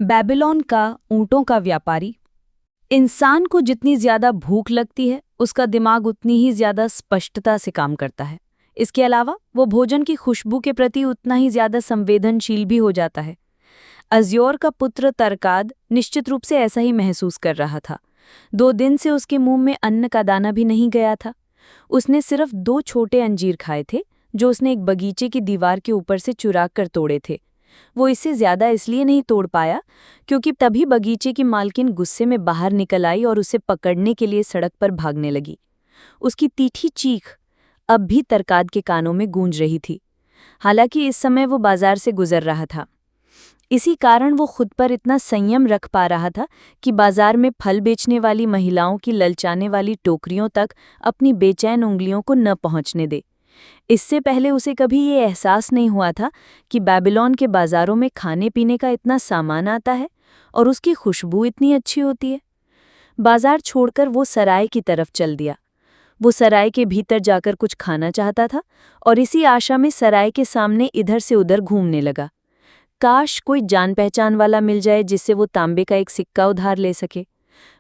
Babylon का ऊँटों का व्यापारी। इंसान को जितनी ज्यादा भूख लगती है उसका दिमाग उतनी ही ज्यादा स्पष्टता से काम करता है। इसके अलावा वो भोजन की खुशबू के प्रति उतना ही ज्यादा संवेदनशील भी हो जाता है। अज्योर का पुत्र तरकाद निश्चित रूप से ऐसा ही महसूस कर रहा था। 2 दिन से उसके मुंह में अन्न का दाना भी नहीं गया था। उसने सिर्फ 2 छोटे अंजीर खाए थे जो उसने एक बगीचे की दीवार के ऊपर से चुरा कर तोड़े थे। वो इससे ज्यादा इसलिए नहीं तोड़ पाया क्योंकि तभी बगीचे की मालकिन गुस्से में बाहर निकल आई और उसे पकड़ने के लिए सड़क पर भागने लगी। उसकी तीखी चीख अब भी तरकाद के कानों में गूंज रही थी। हालांकि इस समय वो बाजार से गुजर रहा था। इसी कारण वो खुद पर इतना संयम रख पा रहा था कि बाजार में फल बेचने वाली महिलाओं की ललचाने वाली टोकरियों तक अपनी बेचैन उंगलियों को न पहुंचने दे। इससे पहले उसे कभी ये एहसास नहीं हुआ था कि बेबीलोन के बाजारों में खाने पीने का इतना सामान आता है और उसकी खुशबू इतनी अच्छी होती है। बाजार छोड़कर वो सराय की तरफ चल दिया। वो सराय के भीतर जाकर कुछ खाना चाहता था और इसी आशा में सराय के सामने इधर से उधर घूमने लगा। काश कोई जान पहचान वाला मिल जाए जिससे वो तांबे का एक सिक्का उधार ले सके।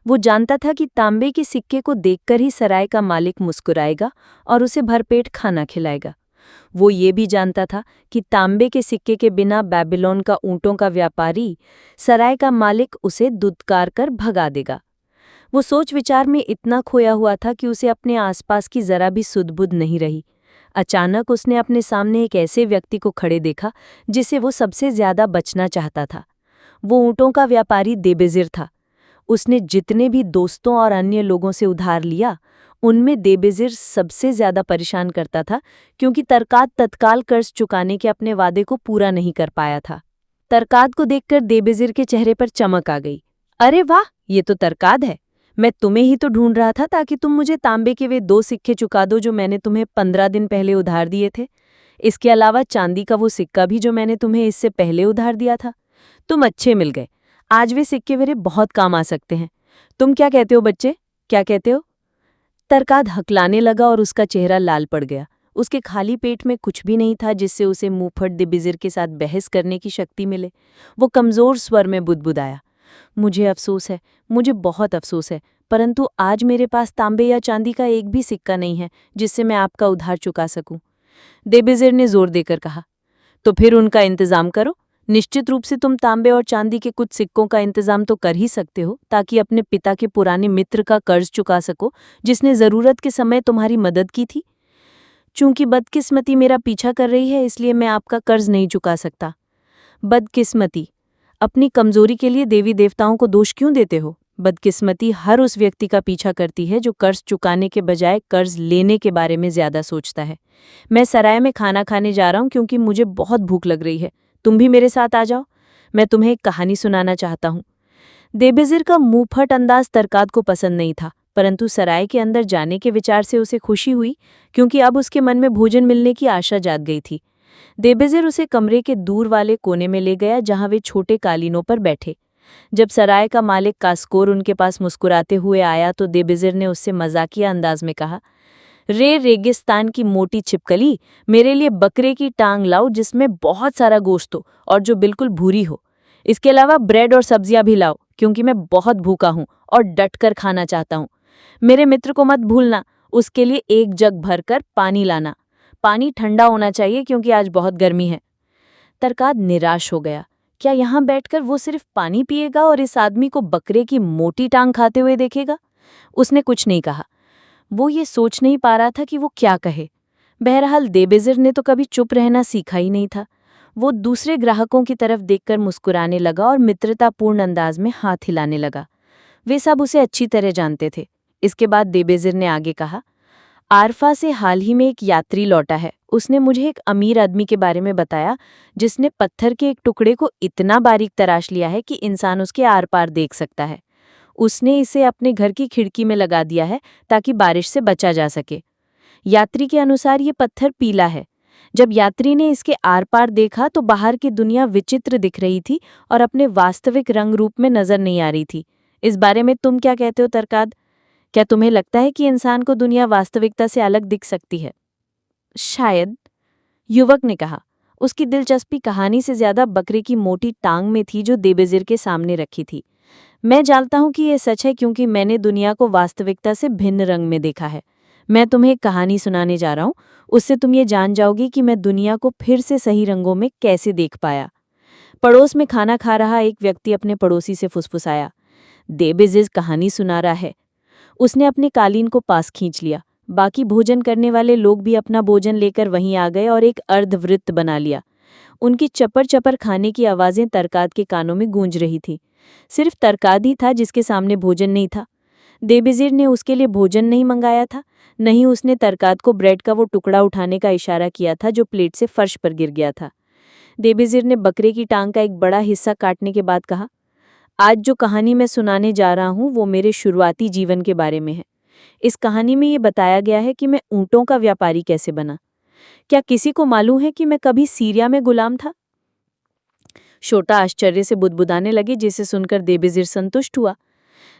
वो जानता था कि तांबे के सिक्के को देखकर ही सराय का मालिक मुस्कुराएगा और उसे भरपेट खाना खिलाएगा। वो ये भी जानता था कि तांबे के सिक्के के बिना बेबीलोन का ऊँटों का व्यापारी, सराय का मालिक उसे दुत्कार कर भगा देगा। वो सोच विचार में इतना खोया हुआ था कि उसे अपने आसपास की जरा भी सुध-बुध नहीं रही। अचानक उसने अपने सामने एक ऐसे व्यक्ति को खड़े देखा जिसे वो सबसे ज्यादा बचना चाहता था। वो ऊँटों का व्यापारी देबेजिर था। उसने जितने भी दोस्तों और अन्य लोगों से उधार लिया, उनमें देबेजिर सबसे ज्यादा परेशान करता था क्योंकि तरकाद तत्काल कर्ज चुकाने के अपने वादे को पूरा नहीं कर पाया था। तरकाद को देखकर देबेजिर के चेहरे पर चमक आ गई। अरे वाह, ये तो तरकाद है। मैं तुम्हें ही तो ढूंढ रहा था ताकि तुम मुझे तांबे के वे 2 सिक्के चुका दो जो मैंने तुम्हें 15 दिन पहले उधार दिए थे। इसके अलावा चांदी का वो सिक्का भी जो मैंने तुम्हें इससे पहले उधार दिया था। तुम अच्छे मिल गए। आज वे सिक्के मेरे बहुत काम आ सकते हैं। तुम क्या कहते हो बच्चे, क्या कहते हो? तरकाद हकलाने लगा और उसका चेहरा लाल पड़ गया। उसके खाली पेट में कुछ भी नहीं था जिससे उसे मुंहफट देबेजिर के साथ बहस करने की शक्ति मिले। वो कमजोर स्वर में बुदबुदाया, मुझे अफसोस है, मुझे बहुत अफसोस है, परंतु आज मेरे पास तांबे या चांदी का एक भी सिक्का नहीं है जिससे मैं आपका उधार चुका सकूं। देबेजिर ने जोर देकर कहा, तो फिर उनका इंतजाम करो। निश्चित रूप से तुम तांबे और चांदी के कुछ सिक्कों का इंतजाम तो कर ही सकते हो ताकि अपने पिता के पुराने मित्र का कर्ज चुका सको जिसने जरूरत के समय तुम्हारी मदद की थी। चूंकि बदकिस्मती मेरा पीछा कर रही है इसलिए मैं आपका कर्ज नहीं चुका सकता। बदकिस्मती? अपनी कमजोरी के लिए देवी देवताओं को दोष क्यों देते हो? बदकिस्मती हर उस व्यक्ति का पीछा करती है जो कर्ज चुकाने के बजाय कर्ज लेने के बारे में ज्यादा सोचता है। मैं सराय में खाना खाने जा रहा हूं क्योंकि मुझे बहुत भूख लग रही है। तुम भी मेरे साथ आ जाओ। मैं तुम्हें एक कहानी सुनाना चाहता हूँ। देबेजिर का मुंहफट अंदाज तरकाद को पसंद नहीं था, परंतु सराय के अंदर जाने के विचार से उसे खुशी हुई क्योंकि अब उसके मन में भोजन मिलने की आशा जाग गई थी। देबेजिर उसे कमरे के दूर वाले कोने में ले गया जहां वे छोटे कालीनों पर बैठे। जब सराय का मालिक कास्कोर उनके पास मुस्कुराते हुए आया तो देबेजिर ने उससे मजाकिया अंदाज में कहा, रे रेगिस्तान की मोटी छिपकली, मेरे लिए बकरे की टांग लाओ जिसमें बहुत सारा गोश्त हो और जो बिल्कुल भूरी हो। इसके अलावा ब्रेड और सब्जियां भी लाओ क्योंकि मैं बहुत भूखा हूं और डट कर खाना चाहता हूं। मेरे मित्र को मत भूलना, उसके लिए 1 जग भरकर पानी लाना। पानी ठंडा होना चाहिए क्योंकि आज बहुत गर्मी है। तरकाद निराश हो गया। क्या यहाँ बैठकर वो सिर्फ पानी पिएगा और इस आदमी को बकरे की मोटी टांग खाते हुए देखेगा? उसने कुछ नहीं कहा। वो ये सोच नहीं पा रहा था कि वो क्या कहे। बहरहाल देबेजिर ने तो कभी चुप रहना सीखा ही नहीं था। वो दूसरे ग्राहकों की तरफ देखकर मुस्कुराने लगा और मित्रतापूर्ण अंदाज में हाथ हिलाने लगा। वे सब उसे अच्छी तरह जानते थे। इसके बाद देबेजिर ने आगे कहा, आरफा से हाल ही में एक यात्री लौटा है। उसने मुझे एक अमीर आदमी के बारे में बताया जिसने पत्थर के एक टुकड़े को इतना बारीक तराश लिया है कि इंसान उसके आर पार देख सकता है। उसने इसे अपने घर की खिड़की में लगा दिया है ताकि बारिश से बचा जा सके। यात्री के अनुसार ये पत्थर पीला है। जब यात्री ने इसके आर पार देखा तो बाहर की दुनिया विचित्र दिख रही थी और अपने वास्तविक रंग रूप में नजर नहीं आ रही थी। इस बारे में तुम क्या कहते हो तरकाद? क्या तुम्हें लगता है कि इंसान को दुनिया वास्तविकता से अलग दिख सकती है? शायद, युवक ने कहा। उसकी दिलचस्पी कहानी से ज्यादा बकरे की मोटी टांग में थी जो देबेजिर के सामने रखी थी। मैं जानता हूं कि यह सच है क्योंकि मैंने दुनिया को वास्तविकता से भिन्न रंग में देखा है। मैं तुम्हें एक कहानी सुनाने जा रहा हूं, उससे तुम ये जान जाओगी कि मैं दुनिया को फिर से सही रंगों में कैसे देख पाया। पड़ोस में खाना खा रहा एक व्यक्ति अपने पड़ोसी से फुसफुसाया, देबेजिर कहानी सुना रहा है। उसने अपने कालीन को पास खींच लिया। बाकी भोजन करने वाले लोग भी अपना भोजन लेकर वहीं आ गए और एक अर्धवृत्त बना लिया। उनकी चपर चपर खाने की आवाजें तरकाद के कानों में गूंज रही थी। सिर्फ तरकाद ही था जिसके सामने भोजन नहीं था। देबेजिर ने उसके लिए भोजन नहीं मंगाया था, नहीं उसने तरकाद को ब्रेड का वो टुकड़ा उठाने का इशारा किया था जो प्लेट से फर्श पर गिर गया था। देबेजिर ने बकरे की टांग का एक बड़ा हिस्सा काटने के बाद कहा, आज जो कहानी मैं सुनाने जा रहा हूं वो मेरे शुरुआती जीवन के बारे में है। इस कहानी में ये बताया गया है कि मैं ऊंटों का व्यापारी कैसे बना। क्या किसी को मालूम है कि मैं कभी सीरिया में गुलाम था? छोटा आश्चर्य से बुदबुदाने लगे, जिसे सुनकर देबेजिर संतुष्ट हुआ।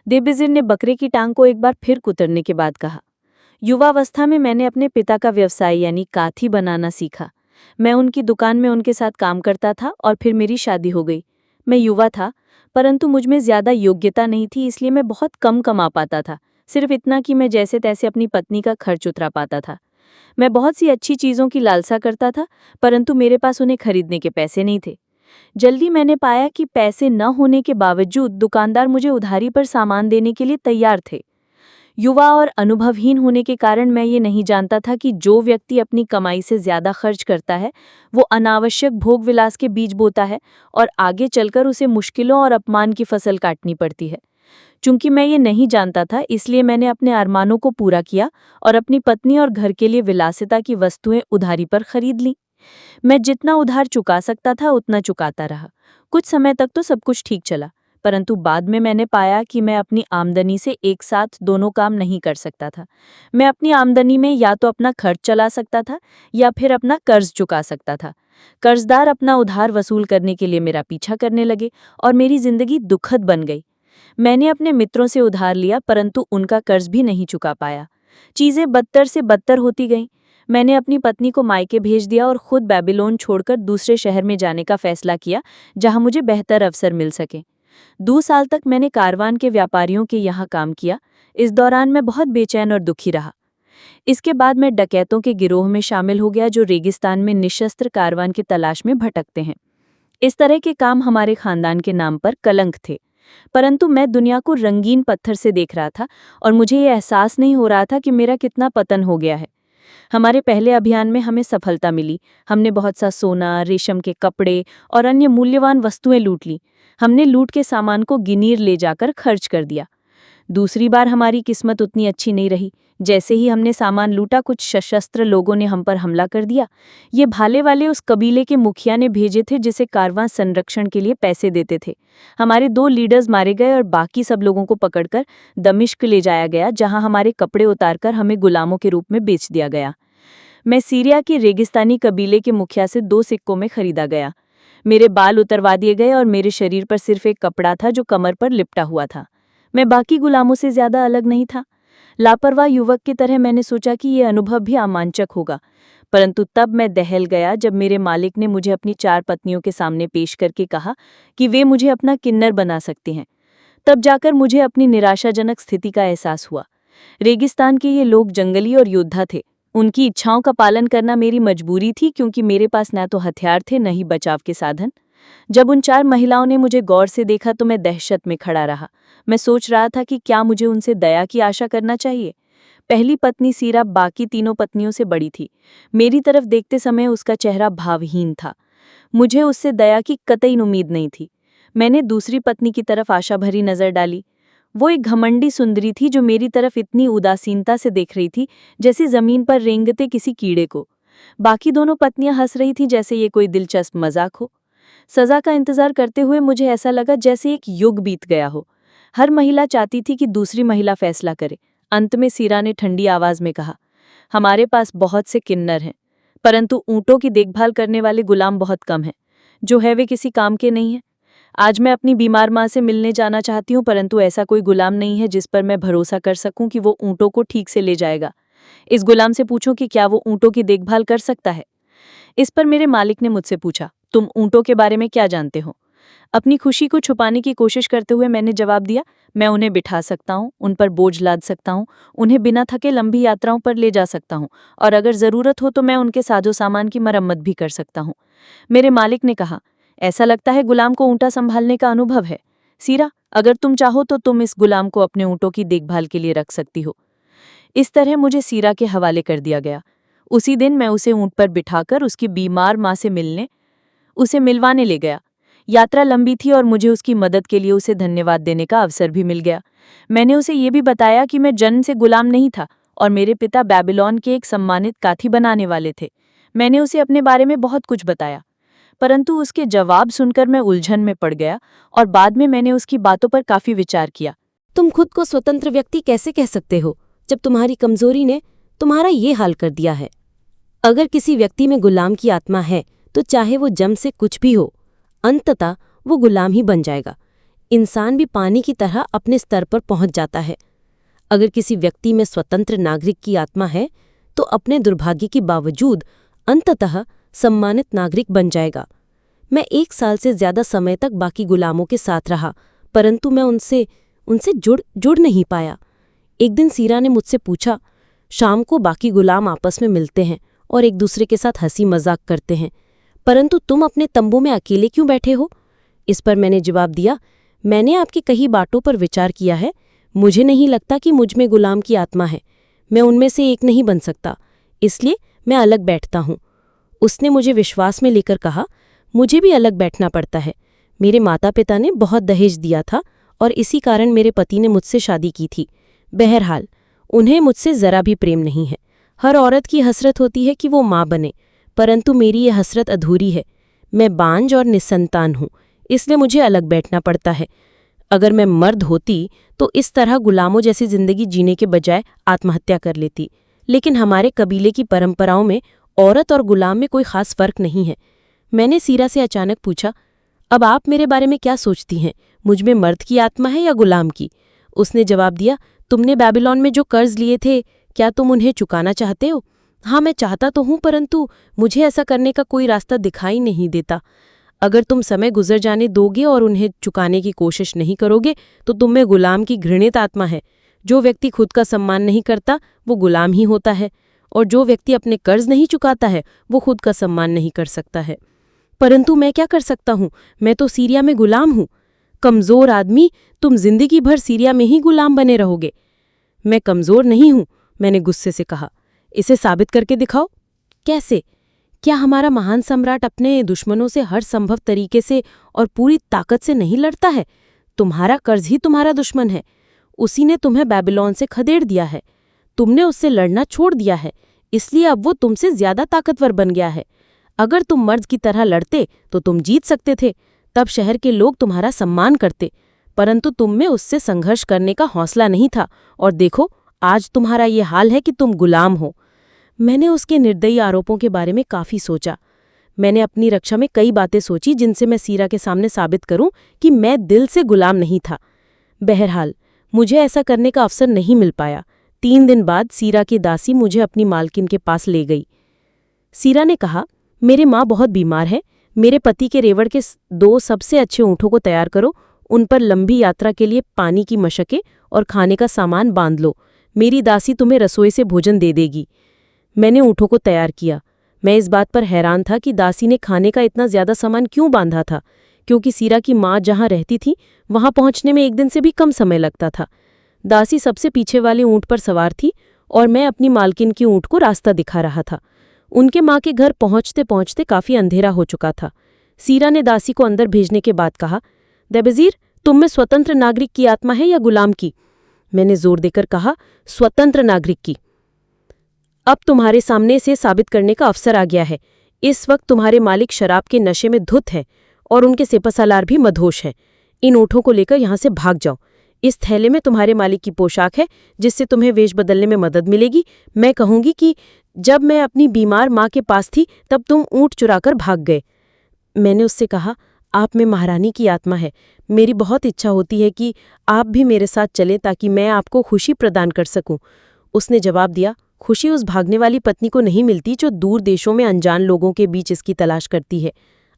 देबेजिर ने बकरे की टांग को एक बार फिर कुतरने के बाद कहा, युवावस्था में मैंने अपने पिता का व्यवसाय यानी काथी बनाना सीखा। मैं उनकी दुकान में उनके साथ काम करता था और फिर मेरी शादी हो गई। मैं युवा था, परंतु मुझमें ज्यादा योग्यता नहीं थी, इसलिए मैं बहुत कम कमा पाता था, सिर्फ इतना कि मैं जैसे तैसे अपनी पत्नी का खर्च उतरा पाता था। मैं बहुत सी अच्छी चीज़ों की लालसा करता था, परंतु मेरे पास उन्हें खरीदने के पैसे नहीं थे। जल्दी मैंने पाया कि पैसे न होने के बावजूद दुकानदार मुझे उधारी पर सामान देने के लिए तैयार थे। युवा और अनुभवहीन होने के कारण मैं ये नहीं जानता था कि जो व्यक्ति अपनी कमाई से ज्यादा खर्च करता है वो अनावश्यक भोग विलास के बीज बोता है और आगे चलकर उसे मुश्किलों और अपमान की फसल काटनी पड़ती है। चूंकि मैं ये नहीं जानता था, इसलिए मैंने अपने अरमानों को पूरा किया और अपनी पत्नी और घर के लिए विलासिता की वस्तुएं उधारी पर खरीद लीं। मैं जितना उधार चुका सकता था उतना चुकाता रहा। कुछ समय तक तो सब कुछ ठीक चला, परंतु बाद में मैंने पाया कि मैं अपनी आमदनी से एक साथ दोनों काम नहीं कर सकता था। मैं अपनी आमदनी में या तो अपना खर्च चला सकता था या फिर अपना कर्ज चुका सकता था। कर्जदार अपना उधार वसूल करने के लिए मेरा पीछा करने लगे और मेरी जिंदगी दुखद बन गई। मैंने अपने मित्रों से उधार लिया, परंतु उनका कर्ज भी नहीं चुका पाया। चीजें बदतर से बदतर होती गईं। मैंने अपनी पत्नी को मायके भेज दिया और खुद बेबीलोन छोड़कर दूसरे शहर में जाने का फैसला किया, जहां मुझे बेहतर अवसर मिल सके। 2 साल तक मैंने कारवान के व्यापारियों के यहाँ काम किया। इस दौरान मैं बहुत बेचैन और दुखी रहा। इसके बाद मैं डकैतों के गिरोह में शामिल हो गया जो रेगिस्तान में निशस्त्र कारवान की तलाश में भटकते हैं। इस तरह के काम हमारे खानदान के नाम पर कलंक थे, परंतु मैं दुनिया को रंगीन पत्थर से देख रहा था और मुझे ये एहसास नहीं हो रहा था कि मेरा कितना पतन हो गया है। हमारे पहले अभियान में हमें सफलता मिली। हमने बहुत सा सोना, रेशम के कपड़े और अन्य मूल्यवान वस्तुएं लूट ली। हमने लूट के सामान को गिनीर ले जाकर खर्च कर दिया। दूसरी बार हमारी किस्मत उतनी अच्छी नहीं रही। जैसे ही हमने सामान लूटा, कुछ सशस्त्र लोगों ने हम पर हमला कर दिया। ये भाले वाले उस कबीले के मुखिया ने भेजे थे जिसे कारवां संरक्षण के लिए पैसे देते थे। हमारे 2 लीडर्स मारे गए और बाकी सब लोगों को पकड़कर दमिश्क ले जाया गया, जहां हमारे कपड़े उतारकर हमें गुलामों के रूप में बेच दिया गया। मैं सीरिया के रेगिस्तानी कबीले के मुखिया से 2 सिक्कों में खरीदा गया। मेरे बाल उतरवा दिए गए और मेरे शरीर पर सिर्फ एक कपड़ा था जो कमर पर लिपटा हुआ था। मैं बाकी गुलामों से ज्यादा अलग नहीं था। लापरवाह युवक की तरह मैंने सोचा कि ये अनुभव भी रोमांचक होगा, परंतु तब मैं दहल गया जब मेरे मालिक ने मुझे अपनी 4 पत्नियों के सामने पेश करके कहा कि वे मुझे अपना किन्नर बना सकते हैं। तब जाकर मुझे अपनी निराशाजनक स्थिति का एहसास हुआ। रेगिस्तान के ये लोग जंगली और योद्धा थे। उनकी इच्छाओं का पालन करना मेरी मजबूरी थी, क्योंकि मेरे पास न तो हथियार थे न ही बचाव के साधन। जब उन 4 महिलाओं ने मुझे गौर से देखा तो मैं दहशत में खड़ा रहा। मैं सोच रहा था कि क्या मुझे उनसे दया की आशा करना चाहिए। पहली पत्नी सीरा बाकी तीनों पत्नियों से बड़ी थी। मेरी तरफ देखते समय उसका चेहरा भावहीन था। मुझे उससे दया की कतई उम्मीद नहीं थी। मैंने दूसरी पत्नी की तरफ आशा भरी नजर डाली। वो एक घमंडी सुंदरी थी जो मेरी तरफ इतनी उदासीनता से देख रही थी जैसे जमीन पर रेंगते किसी कीड़े को। बाकी दोनों पत्नियां हंस रही थीं जैसे ये कोई दिलचस्प मजाक हो। सजा का इंतजार करते हुए मुझे ऐसा लगा जैसे एक युग बीत गया हो। हर महिला चाहती थी कि दूसरी महिला फैसला करे। अंत में सीरा ने ठंडी आवाज में कहा, हमारे पास बहुत से किन्नर हैं, परंतु ऊँटों की देखभाल करने वाले गुलाम बहुत कम हैं। जो है वे किसी काम के नहीं हैं। आज मैं अपनी बीमार माँ से मिलने जाना चाहती हूँ, परंतु ऐसा कोई गुलाम नहीं है जिस पर मैं भरोसा कर सकूं कि वो ऊँटों को ठीक से ले जाएगा। इस गुलाम से पूछो कि क्या वो ऊँटों की देखभाल कर सकता है। इस पर मेरे मालिक ने मुझसे पूछा, तुम ऊँटों के बारे में क्या जानते हो? अपनी खुशी को छुपाने की कोशिश करते हुए मैंने जवाब दिया, मैं उन्हें बिठा सकता हूँ, उन पर बोझ लाद सकता हूँ, उन्हें बिना थके लंबी यात्राओं पर ले जा सकता हूँ और अगर ज़रूरत हो तो मैं उनके साजो सामान की मरम्मत भी कर सकता हूँ। मेरे मालिक ने कहा, ऐसा लगता है गुलाम को ऊँटा संभालने का अनुभव है। सीरा, अगर तुम चाहो तो तुम इस गुलाम को अपने ऊँटों की देखभाल के लिए रख सकती हो। इस तरह मुझे सीरा के हवाले कर दिया गया। उसी दिन मैं उसे ऊँट पर बिठाकर उसकी बीमार माँ से उसे मिलवाने ले गया। यात्रा लंबी थी और मुझे उसकी मदद के लिए उसे धन्यवाद देने का अवसर भी मिल गया। मैंने उसे ये भी बताया कि मैं जन्म से गुलाम नहीं था और मेरे पिता बेबीलोन के एक सम्मानित काथी बनाने वाले थे। मैंने उसे अपने बारे में बहुत कुछ बताया, परंतु उसके जवाब सुनकर मैं उलझन में पड़ गया और बाद में मैंने उसकी बातों पर काफी विचार किया। तुम खुद को स्वतंत्र व्यक्ति कैसे कह सकते हो जब तुम्हारी कमजोरी ने तुम्हारा ये हाल कर दिया है? अगर किसी व्यक्ति में गुलाम की आत्मा है तो चाहे वो जन्म से कुछ भी हो, अंततः वो गुलाम ही बन जाएगा। इंसान भी पानी की तरह अपने स्तर पर पहुंच जाता है। अगर किसी व्यक्ति में स्वतंत्र नागरिक की आत्मा है तो अपने दुर्भाग्य के बावजूद अंततः सम्मानित नागरिक बन जाएगा। मैं 1 साल से ज्यादा समय तक बाकी गुलामों के साथ रहा, परंतु मैं उनसे जुड़ नहीं पाया। एक दिन सीरा ने मुझसे पूछा, शाम को बाकी गुलाम आपस में मिलते हैं और एक दूसरे के साथ हंसी मजाक करते हैं, परंतु तुम अपने तंबू में अकेले क्यों बैठे हो? इस पर मैंने जवाब दिया, मैंने आपकी कई बातों पर विचार किया है। मुझे नहीं लगता कि मुझ में गुलाम की आत्मा है। मैं उनमें से एक नहीं बन सकता, इसलिए मैं अलग बैठता हूँ। उसने मुझे विश्वास में लेकर कहा, मुझे भी अलग बैठना पड़ता है। मेरे माता पिता ने बहुत दहेज दिया था और इसी कारण मेरे पति ने मुझसे शादी की थी। बहरहाल उन्हें मुझसे ज़रा भी प्रेम नहीं है। हर औरत की हसरत होती है कि वो माँ बने, परंतु मेरी ये हसरत अधूरी है। मैं बांझ और निसंतान हूँ, इसलिए मुझे अलग बैठना पड़ता है। अगर मैं मर्द होती तो इस तरह गुलामों जैसी जिंदगी जीने के बजाय आत्महत्या कर लेती, लेकिन हमारे कबीले की परंपराओं में औरत और गुलाम में कोई खास फर्क नहीं है। मैंने सीरा से अचानक पूछा, अब आप मेरे बारे में क्या सोचती हैं? मुझ में मर्द की आत्मा है या गुलाम की? उसने जवाब दिया, तुमने बेबीलोन में जो कर्ज लिए थे, क्या तुम उन्हें चुकाना चाहते हो? हाँ, मैं चाहता तो हूँ, परंतु मुझे ऐसा करने का कोई रास्ता दिखाई नहीं देता। अगर तुम समय गुजर जाने दोगे और उन्हें चुकाने की कोशिश नहीं करोगे तो तुम में गुलाम की घृणित आत्मा है। जो व्यक्ति खुद का सम्मान नहीं करता वो गुलाम ही होता है, और जो व्यक्ति अपने कर्ज नहीं चुकाता है वो खुद का सम्मान नहीं कर सकता है। परंतु मैं क्या कर सकता हूँ? मैं तो सीरिया में गुलाम हूँ। कमज़ोर आदमी, तुम जिंदगी भर सीरिया में ही गुलाम बने रहोगे। मैं कमज़ोर नहीं हूँ, मैंने गुस्से से कहा। इसे साबित करके दिखाओ। कैसे? क्या हमारा महान सम्राट अपने दुश्मनों से हर संभव तरीके से और पूरी ताकत से नहीं लड़ता है? तुम्हारा कर्ज ही तुम्हारा दुश्मन है। उसी ने तुम्हें बेबीलोन से खदेड़ दिया है। तुमने उससे लड़ना छोड़ दिया है, इसलिए अब वो तुमसे ज्यादा ताकतवर बन गया है। अगर तुम मर्द की तरह लड़ते तो तुम जीत सकते थे, तब शहर के लोग तुम्हारा सम्मान करते, परंतु तुम में उससे संघर्ष करने का हौसला नहीं था, और देखो आज तुम्हारा ये हाल है कि तुम गुलाम हो। मैंने उसके निर्दयी आरोपों के बारे में काफ़ी सोचा। मैंने अपनी रक्षा में कई बातें सोची जिनसे मैं सीरा के सामने साबित करूं कि मैं दिल से गुलाम नहीं था। बहरहाल मुझे ऐसा करने का अवसर नहीं मिल पाया। 3 दिन बाद सीरा की दासी मुझे अपनी मालकिन के पास ले गई। सीरा ने कहा, मेरे माँ बहुत बीमार है। मेरे पति के रेवड़ के 2 सबसे अच्छे ऊँटों को तैयार करो, उन पर लंबी यात्रा के लिए पानी की मशकें और खाने का सामान बांध लो। मेरी दासी तुम्हें रसोई से भोजन दे देगी। मैंने ऊँटों को तैयार किया। मैं इस बात पर हैरान था कि दासी ने खाने का इतना ज्यादा सामान क्यों बांधा था, क्योंकि सीरा की माँ जहाँ रहती थी वहाँ पहुँचने में 1 दिन से भी कम समय लगता था। दासी सबसे पीछे वाले ऊँट पर सवार थी और मैं अपनी मालकिन की ऊँट को रास्ता दिखा रहा था। उनके माँ के घर पहुँचते पहुँचते काफ़ी अंधेरा हो चुका था। सीरा ने दासी को अंदर भेजने के बाद कहा, देबजीर, तुम में स्वतंत्र नागरिक की आत्मा है या गुलाम की? मैंने जोर देकर कहा, स्वतंत्र नागरिक की। अब तुम्हारे सामने इसे साबित करने का अवसर आ गया है। इस वक्त तुम्हारे मालिक शराब के नशे में धुत हैं और उनके सिपहसालार भी मदहोश हैं। इन ऊँटों को लेकर यहाँ से भाग जाओ। इस थैले में तुम्हारे मालिक की पोशाक है, जिससे तुम्हें वेश बदलने में मदद मिलेगी। मैं कहूँगी कि जब मैं अपनी बीमार माँ के पास थी तब तुम ऊँट चुराकर भाग गए। मैंने उससे कहा, आप में महारानी की आत्मा है। मेरी बहुत इच्छा होती है कि आप भी मेरे साथ चलें ताकि मैं आपको खुशी प्रदान कर सकूं। उसने जवाब दिया, खुशी उस भागने वाली पत्नी को नहीं मिलती जो दूर देशों में अनजान लोगों के बीच इसकी तलाश करती है।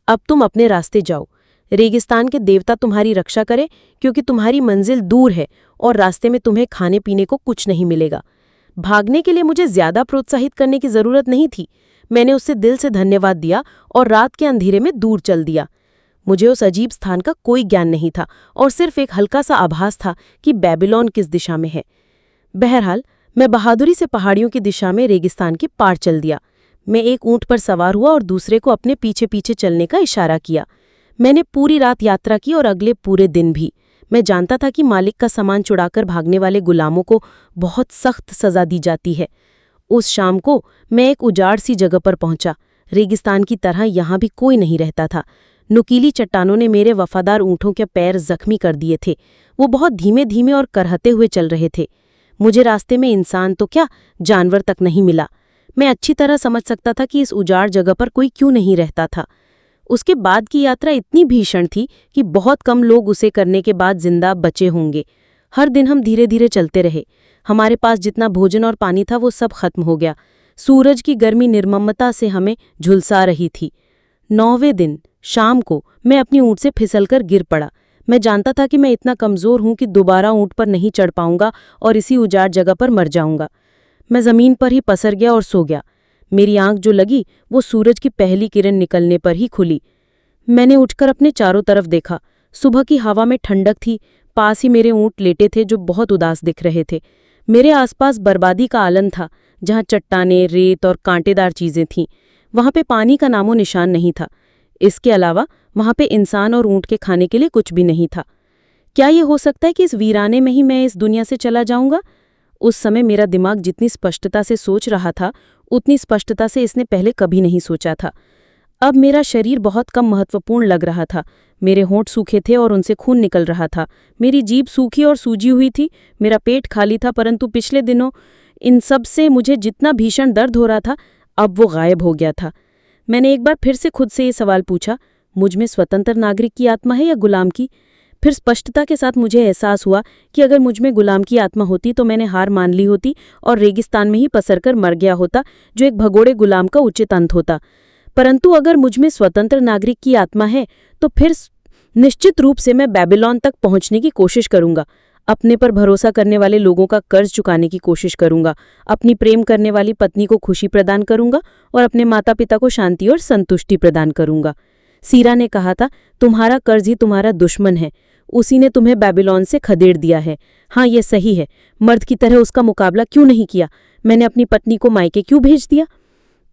अब तुम अपने रास्ते जाओ, रेगिस्तान के देवता तुम्हारी रक्षा करे, क्योंकि तुम्हारी मंजिल दूर है और रास्ते में तुम्हें खाने पीने को कुछ नहीं मिलेगा। भागने के लिए मुझे ज्यादा प्रोत्साहित करने की जरूरत नहीं थी। मैंने उससे दिल से धन्यवाद दिया और रात के अंधेरे में दूर चल दिया। मुझे उस अजीब स्थान का कोई ज्ञान नहीं था और सिर्फ एक हल्का सा आभास था कि बेबीलोन किस दिशा में है। बहरहाल मैं बहादुरी से पहाड़ियों की दिशा में रेगिस्तान के पार चल दिया। मैं एक ऊंट पर सवार हुआ और दूसरे को अपने पीछे पीछे चलने का इशारा किया। मैंने पूरी रात यात्रा की और अगले पूरे दिन भी। मैं जानता था कि मालिक का सामान चुराकर भागने वाले गुलामों को बहुत सख्त सजा दी जाती है। उस शाम को मैं एक उजाड़ सी जगह पर पहुंचा। रेगिस्तान की तरह यहाँ भी कोई नहीं रहता था। नुकीली चट्टानों ने मेरे वफादार ऊँटों के पैर जख्मी कर दिए थे। वो बहुत धीमे धीमे और करहते हुए चल रहे थे। मुझे रास्ते में इंसान तो क्या, जानवर तक नहीं मिला। मैं अच्छी तरह समझ सकता था कि इस उजाड़ जगह पर कोई क्यों नहीं रहता था। उसके बाद की यात्रा इतनी भीषण थी कि बहुत कम लोग उसे करने के बाद जिंदा बचे होंगे। हर दिन हम धीरे धीरे चलते रहे। हमारे पास जितना भोजन और पानी था वो सब खत्म हो गया। सूरज की गर्मी निर्ममता से हमें झुलसा रही थी। 9वें दिन शाम को मैं अपनी ऊँट से फिसलकर गिर पड़ा। मैं जानता था कि मैं इतना कमज़ोर हूं कि दोबारा ऊँट पर नहीं चढ़ पाऊंगा और इसी उजाड़ जगह पर मर जाऊंगा। मैं ज़मीन पर ही पसर गया और सो गया। मेरी आंख जो लगी वो सूरज की पहली किरण निकलने पर ही खुली। मैंने उठकर अपने चारों तरफ देखा। सुबह की हवा में ठंडक थी। पास ही मेरे ऊँट लेटे थे जो बहुत उदास दिख रहे थे। मेरे आसपास बर्बादी का आलन था, जहाँ चट्टानें, रेत और कांटेदार चीज़ें थीं। वहाँ पे पानी का नामो निशान नहीं था। इसके अलावा वहाँ पे इंसान और ऊँट के खाने के लिए कुछ भी नहीं था। क्या ये हो सकता है कि इस वीराने में ही मैं इस दुनिया से चला जाऊंगा? उस समय मेरा दिमाग जितनी स्पष्टता से सोच रहा था, उतनी स्पष्टता से इसने पहले कभी नहीं सोचा था। अब मेरा शरीर बहुत कम महत्वपूर्ण लग रहा था। मेरे होंठ सूखे थे और उनसे खून निकल रहा था। मेरी जीभ सूखी और सूजी हुई थी। मेरा पेट खाली था, परंतु पिछले दिनों इन सब से मुझे जितना भीषण दर्द हो रहा था, अब वो गायब हो गया था। मैंने एक बार फिर से खुद से ये सवाल पूछा, मुझ में स्वतंत्र नागरिक की आत्मा है या गुलाम की? फिर स्पष्टता के साथ मुझे एहसास हुआ कि अगर मुझ में गुलाम की आत्मा होती तो मैंने हार मान ली होती और रेगिस्तान में ही पसरकर मर गया होता, जो एक भगोड़े गुलाम का उचित अंत होता। परंतु अगर मुझ में स्वतंत्र नागरिक की आत्मा है तो फिर निश्चित रूप से मैं बेबीलोन तक पहुंचने की कोशिश करूंगा। अपने पर भरोसा करने वाले लोगों का कर्ज चुकाने की कोशिश करूंगा। अपनी प्रेम करने वाली पत्नी को खुशी प्रदान करूंगा और अपने माता पिता को शांति और संतुष्टि प्रदान करूंगा। सीरा ने कहा था, तुम्हारा कर्ज ही तुम्हारा दुश्मन है। उसी ने तुम्हें बेबीलोन से खदेड़ दिया है। हाँ, ये सही है। मर्द की तरह उसका मुकाबला क्यों नहीं किया? मैंने अपनी पत्नी को मायके क्यों भेज दिया?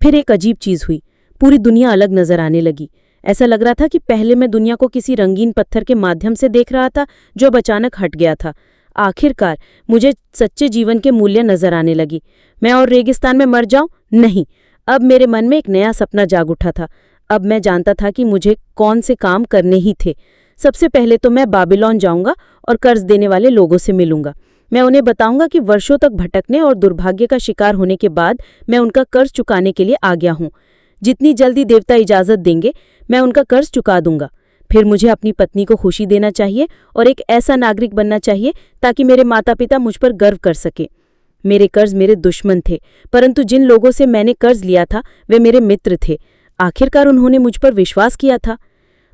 फिर एक अजीब चीज हुई। पूरी दुनिया अलग नजर आने लगी। ऐसा लग रहा था कि पहले मैं दुनिया को किसी रंगीन पत्थर के माध्यम से देख रहा था, जो अब अचानक हट गया था। आखिरकार मुझे सच्चे जीवन के मूल्य नजर आने लगी। मैं और रेगिस्तान में मर जाऊं? नहीं। अब मेरे मन में एक नया सपना जाग उठा था। अब मैं जानता था कि मुझे कौन से काम करने ही थे। सबसे पहले तो मैं बेबीलोन जाऊंगा और कर्ज देने वाले लोगों से मिलूंगा। मैं उन्हें बताऊंगा कि वर्षों तक भटकने और दुर्भाग्य का शिकार होने के बाद मैं उनका कर्ज चुकाने के लिए आ गया हूं। जितनी जल्दी देवता इजाजत देंगे, मैं उनका कर्ज चुका दूंगा। फिर मुझे अपनी पत्नी को खुशी देना चाहिए और एक ऐसा नागरिक बनना चाहिए ताकि मेरे माता पिता मुझ पर गर्व कर सके। मेरे कर्ज मेरे दुश्मन थे, परंतु जिन लोगों से मैंने कर्ज लिया था वे मेरे मित्र थे। आखिरकार उन्होंने मुझ पर विश्वास किया था।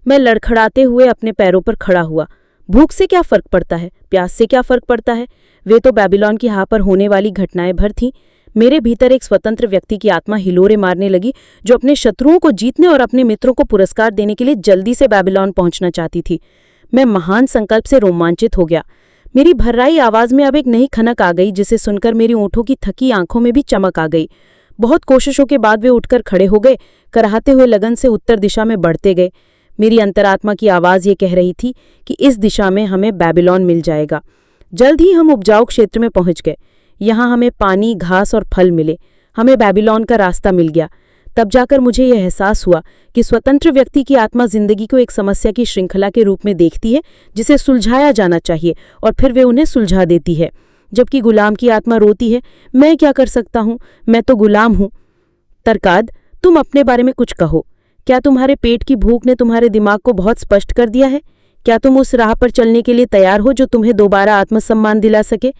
मैं लड़खड़ाते हुए अपने पैरों पर खड़ा हुआ। भूख से क्या फर्क पड़ता है? प्यास से क्या फर्क पड़ता है? वे तो बेबीलोन की हाँ पर होने वाली घटनाएं भर थीं। मेरे भीतर एक स्वतंत्र व्यक्ति की आत्मा हिलोरे मारने लगी, जो अपने शत्रुओं को जीतने और अपने मित्रों को पुरस्कार देने के लिए जल्दी से बेबीलोन पहुंचना चाहती थी। मैं महान संकल्प से रोमांचित हो गया। मेरी भर्राई आवाज में अब एक नई खनक आ गई, जिसे सुनकर मेरी ऊँटों की थकी आंखों में भी चमक आ गई। बहुत कोशिशों के बाद वे उठकर खड़े हो गए, कराहते हुए लगन से उत्तर दिशा में बढ़ते गए। मेरी अंतरात्मा की आवाज ये कह रही थी कि इस दिशा में हमें बेबीलोन मिल जाएगा। जल्द ही हम उपजाऊ क्षेत्र में पहुंच गए। यहाँ हमें पानी, घास और फल मिले। हमें बेबीलोन का रास्ता मिल गया। तब जाकर मुझे यह एहसास हुआ कि स्वतंत्र व्यक्ति की आत्मा जिंदगी को एक समस्या की श्रृंखला के रूप में देखती है, जिसे सुलझाया जाना चाहिए, और फिर वे उन्हें सुलझा देती है। जबकि गुलाम की आत्मा रोती है, मैं क्या कर सकता हूँ, मैं तो गुलाम हूँ। तरकाद, तुम अपने बारे में कुछ कहो। क्या तुम्हारे पेट की भूख ने तुम्हारे दिमाग को बहुत स्पष्ट कर दिया है? क्या तुम उस राह पर चलने के लिए तैयार हो जो तुम्हें दोबारा आत्मसम्मान दिला सके?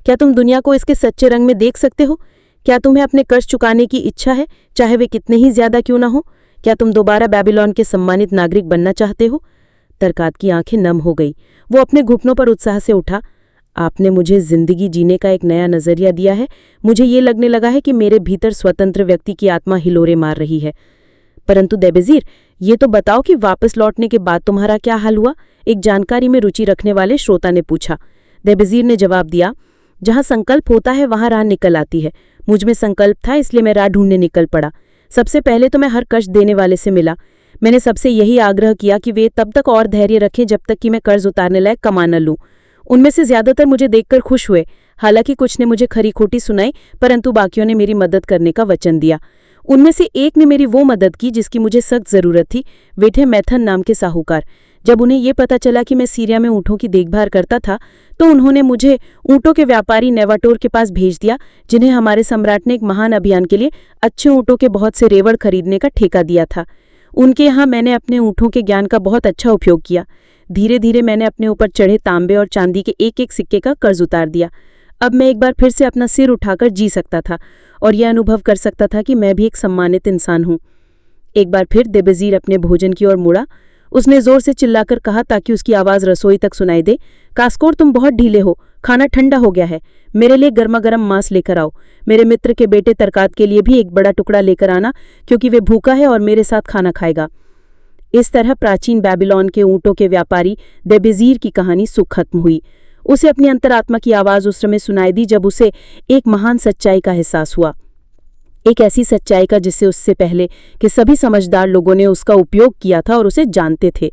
क्या तुम दुनिया को इसके सच्चे रंग में देख सकते हो? क्या तुम्हें अपने कर्ज चुकाने की इच्छा है, चाहे वे कितने ही ज्यादा क्यों ना हो? क्या तुम दोबारा बेबीलोन के सम्मानित नागरिक बनना चाहते हो? तरकात की आंखें नम हो गई। वो अपने घुटनों पर उत्साह से उठा। आपने मुझे जिंदगी जीने का एक नया नजरिया दिया है। मुझे ये लगने लगा है कि मेरे भीतर स्वतंत्र व्यक्ति की आत्मा हिलोरे मार रही है। परंतु देबेजीर, ये तो बताओ कि वापस लौटने के बाद तुम्हारा क्या हाल हुआ? एक जानकारी में रुचि रखने वाले श्रोता ने पूछा। देबेजीर ने जवाब दिया, जहां संकल्प होता है वहां राह निकल आती है। मुझ में संकल्प था, इसलिए मैं राह ढूंढने निकल पड़ा। सबसे पहले तो मैं हर कष्ट देने वाले से मिला। मैंने सबसे यही आग्रह किया कि वे तब तक और धैर्य रखें जब तक कि मैं कर्ज उतारने लायक कमा न लूं। उनमें से ज्यादातर मुझे देखकर खुश हुए। हालांकि कुछ ने मुझे खरी खोटी सुनाई, परंतु बाकियों ने मेरी मदद करने का वचन दिया। उनमें से एक ने मेरी वो मदद की जिसकी मुझे सख्त जरूरत थी। वे थे मैथन नाम के साहूकार। जब उन्हें ये पता चला कि मैं सीरिया में ऊँटों की देखभाल करता था, तो उन्होंने मुझे ऊँटों के व्यापारी नेवाटोर के पास भेज दिया, जिन्हें हमारे सम्राट ने एक महान अभियान के लिए अच्छे ऊँटों के बहुत से रेवड़ खरीदने का ठेका दिया था। उनके यहाँ मैंने अपने ऊँटों के ज्ञान का बहुत अच्छा उपयोग किया। धीरे धीरे मैंने अपने ऊपर चढ़े तांबे और चांदी के एक एक सिक्के का कर्ज उतार दिया। अब मैं एक बार फिर से अपना सिर उठाकर जी सकता था और यह अनुभव कर सकता था कि मैं भी एक सम्मानित इंसान हूँ। एक बार फिर देबेजीर अपने भोजन की ओर मुड़ा। उसने जोर से चिल्लाकर कहा ताकि उसकी आवाज रसोई तक सुनाई दे, कास्कोर, तुम बहुत ढीले हो, खाना ठंडा हो गया है। मेरे लिए गर्मा गर्म मांस लेकर आओ। मेरे मित्र के बेटे तरकात के लिए भी एक बड़ा टुकड़ा लेकर आना, क्योंकि वे भूखा है और मेरे साथ खाना खाएगा। इस तरह प्राचीन बेबीलोन के ऊँटों के व्यापारी देबेजीर की कहानी सुख खत्म हुई। उसे अपनी अंतरात्मा की आवाज उस समय सुनाई दी जब उसे एक महान सच्चाई का एहसास हुआ। एक ऐसी सच्चाई का जिससे उससे पहले के सभी समझदार लोगों ने उसका उपयोग किया था और उसे जानते थे।